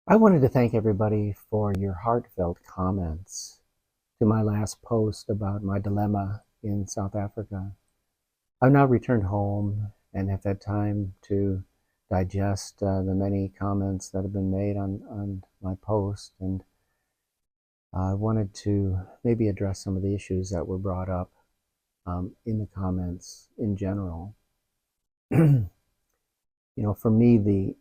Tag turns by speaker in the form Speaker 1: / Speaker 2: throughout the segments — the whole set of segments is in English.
Speaker 1: I wanted to thank everybody for your heartfelt comments to my last post about my dilemma in South Africa. I've now returned home and have had time to digest the many comments that have been made on my post, and I wanted to maybe address some of the issues that were brought up in the comments in general. For me, the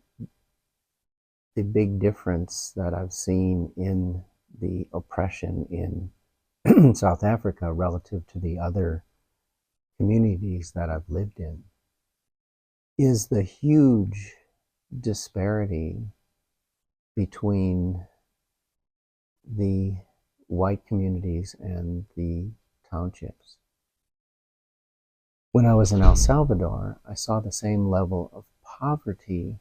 Speaker 1: big difference that I've seen in the oppression in South Africa relative to the other communities that I've lived in is the huge disparity between the white communities and the townships. When I was in El Salvador, I saw the same level of poverty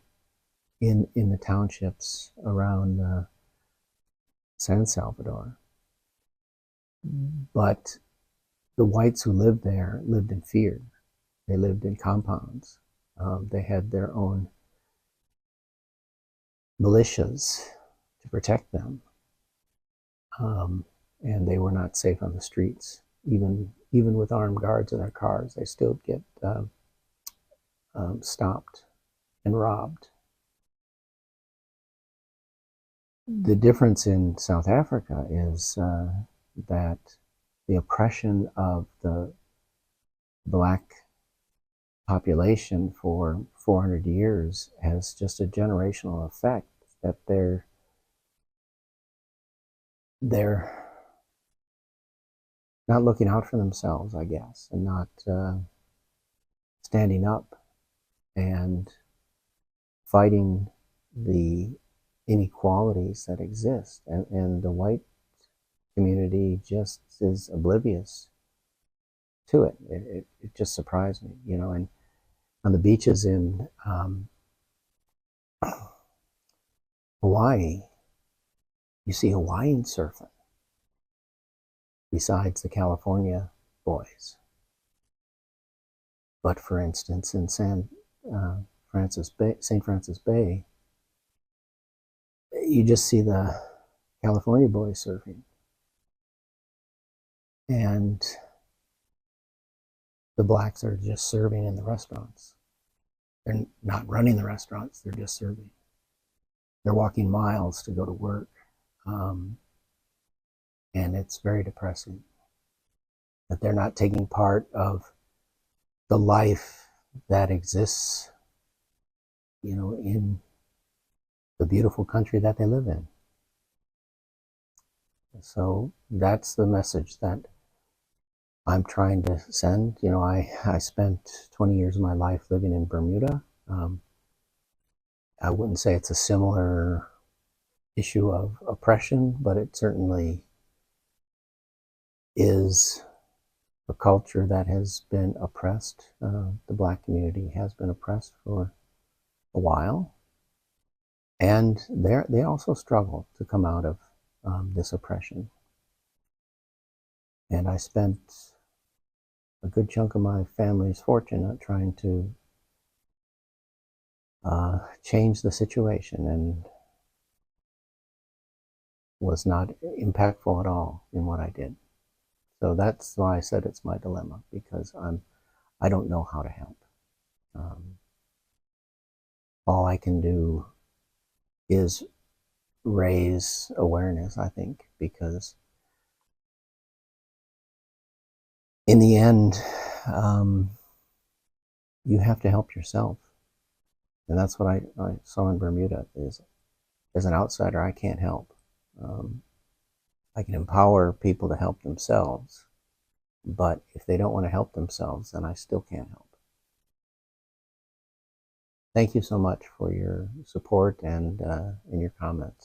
Speaker 1: in the townships around San Salvador. But the whites who lived there lived in fear. They lived in compounds. They had their own militias to protect them. And they were not safe on the streets. Even with armed guards in their cars, they still get stopped and robbed. The difference in South Africa is that the oppression of the black population for 400 years has just a generational effect that they're not looking out for themselves, I guess, and not standing up and fighting the inequalities that exist. And the white community just is oblivious to it. It just surprised me, and on the beaches in Hawaii, you see Hawaiian surfing besides the California boys. But for instance, in St. Francis Bay, you just see the California boys surfing. And the blacks are just serving in the restaurants. They're not running the restaurants, they're just serving. They're walking miles to go to work. And it's very depressing that they're not taking part of the life that exists, in the beautiful country that they live in. So that's the message that I'm trying to send. I spent 20 years of my life living in Bermuda. I wouldn't say it's a similar issue of oppression, but it certainly is a culture that has been oppressed. The black community has been oppressed for a while, and they also struggle to come out of this oppression. And I spent a good chunk of my family's fortune trying to change the situation, and was not impactful at all in what I did. So that's why I said it's my dilemma, because I don't know how to help. All I can do is raise awareness, I think, because in the end, you have to help yourself. And that's what I saw in Bermuda is, as an outsider, I can't help. I can empower people to help themselves, but if they don't want to help themselves, then I still can't help. Thank you so much for your support and your comments.